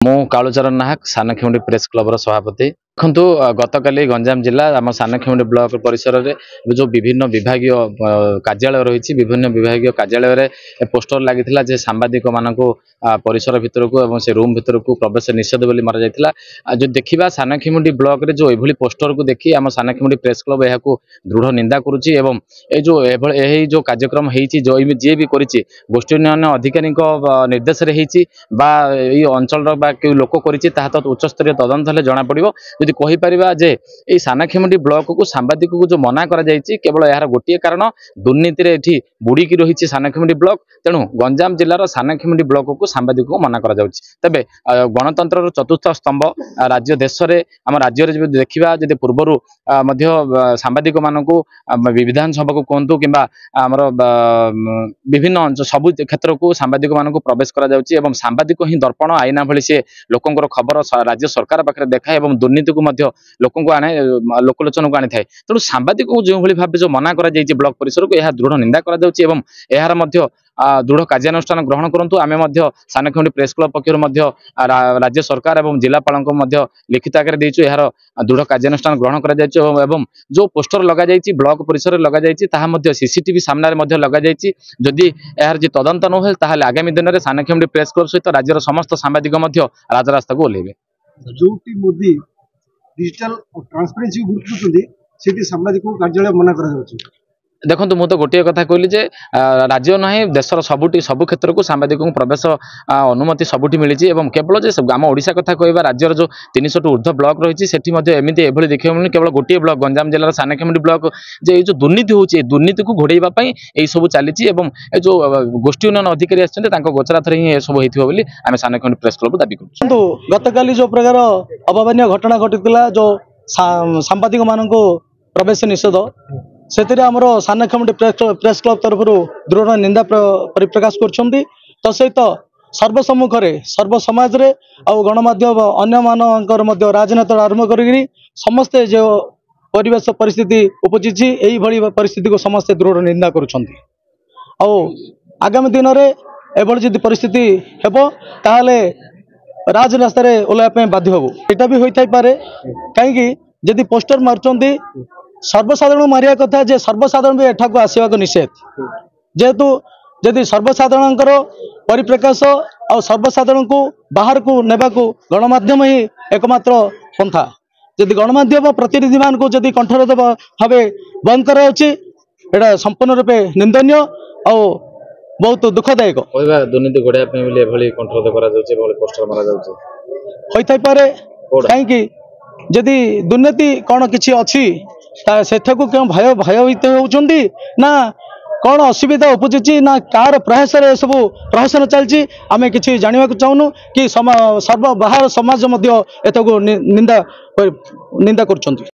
मु कालुचरण नाहक सानखेमुंडी press club सभापति देखु गतकाली गंजाम जिला आम सानखेमुंडी ब्लॉक परिसर में जो विभिन्न विभागीय कार्यालय रही विभिन्न विभागीय कार्यालय पोस्टर लगी सांबादिक मानक परिसर भितर को से रूम भितर को प्रवेश निषेध बोली मर जाता जो देखा सानखेमुंडी ब्लॉक रे जो ये पोस्टर को देखी आम सानखेमुंडी प्रेस क्लब यह दृढ़ निंदा करुच्ची एवं जो कार्यक्रम होती जो जी भी करी गोष्ठी उन्नयन अधिकारी निर्देश अंचल लोक कर उच्च स्तरीय तदंत जना पड़ो यदि कहीपर जे ये सानखेमुंडी ब्लॉक को सांबादिक को जो मना कर केवल यार गोटे कारण दुर्नीति रे एठी बुड़ीकी रही सानखेमुंडी ब्लॉक तेणु गंजाम जिलार सानखेमुंडी ब्लॉक को सांबादिक को मना कर तेबे गणतंत्र चतुर्थ स्तंभ राज्य देश में आम राज्य देखा जब पूर्वर सांबादिक मानक विधानसभा को कहतु कि विभिन्न सबु क्षेत्र को सांबादिक मानक प्रवेश कर सांबादिक ही दर्पण आईना भली सी लोकंर खबर राज्य सरकार पाखे देखा और दुर्नीति को लोक आने लोकलोचन को आनी थाए तेणु सांबादिक को जो भाव जो मना कर ब्लॉक परिसर को यह दृढ़ निंदा कर यार दृढ़ कार्यानुष्ठान ग्रहण करूँ आम सानखेमुंडी प्रेस क्लब पक्ष राज्य सरकार और जिलापाल लिखित आकार देचु यार दृढ़ कार्यानुष्ठान ग्रहण कर जो पोस्टर लग ब्लॉक परिसर लग सीसीटीवी सामने लग जदि यार जी तदंत न हो ताहले आगामी दिन में सानखेमुंडी प्रेस क्लब सहित राज्यर समस्त सांबादिक राजरास्ता को ओह्लैबे जो मोदी डिजिटल ट्रांसपेरेंसी गुरुत्व सांबादिक कार्यालय मना कर देखो मु तो गोटे कथा कहली राज्य ना देशर सबुटी सबु क्षेत्र को सांबादिक प्रवेश अनुमति सबुठी मिली केवल आम ओडिशा कथा कहवा राज्यर जो 300 ऊर्ध्व ब्लॉक रही एमती एभली देखा मिलूनी केवल गोटे ब्लॉक गंजाम जिलार सानखेमुंडी ब्लॉक जे जो दुर्नीति होची दुर्नीति को घोड़ाइबा यही सब चली जो गोष्ठी उन्नयन अधिकारी आछन्ते गोचरा थरे ही सब होइथिबो बोली आमे सानखेमुंडी प्रेस क्लब दाबी करू। गतकाली जो प्रकार अभावनीय घटना घटी जो सांबादिक मानक प्रवेश निषेध से सानखेमुंडी प्रेस क्लब तरफ दृढ़ निंदा परिप्रकाश कर सहित सर्वसम्मुख सर्वसमाज गणमाध्यम अन्य मानकर राजनीति आरंभ कर समस्ते जो परिवेश परिस्थिति उपजी यही परिस्थिति को समस्ते दृढ़ निंदा कर आगामी दिन में एभली जदि परिस्थिति हेब ताहले राजरास्ता ओह्लैया बाध्य हबु एटा भी होई थाई पारे कहीं जदि पोस्टर मार्चंती सर्वसाधारण मारिया कथा जे सर्वसाधारण भी एठा को आसवा निषेध जेहेतु जदि सर्वसाधारण परिप्रकाश और सर्वसाधारण को बाहर को नेबा को गणमाध्यम ही एकमात्र पंथा जदि गणमाध्यम प्रतिनिधि मान को जदि कंठरोध भाव बंद करा संपूर्ण रूपे निंदनीय और बहुत दुखदायक दुर्नीति घोड़ाई कहीं जदि दुर्नीति कौन किसी अच्छी सेठू क्यों भय भयभीत होती ना कौन असुविधा उपजुची ना कार प्रयास सब प्रहसन चलती आम कि जानवा चाहूँ कि सर्व बाहर समाज निंदा कर।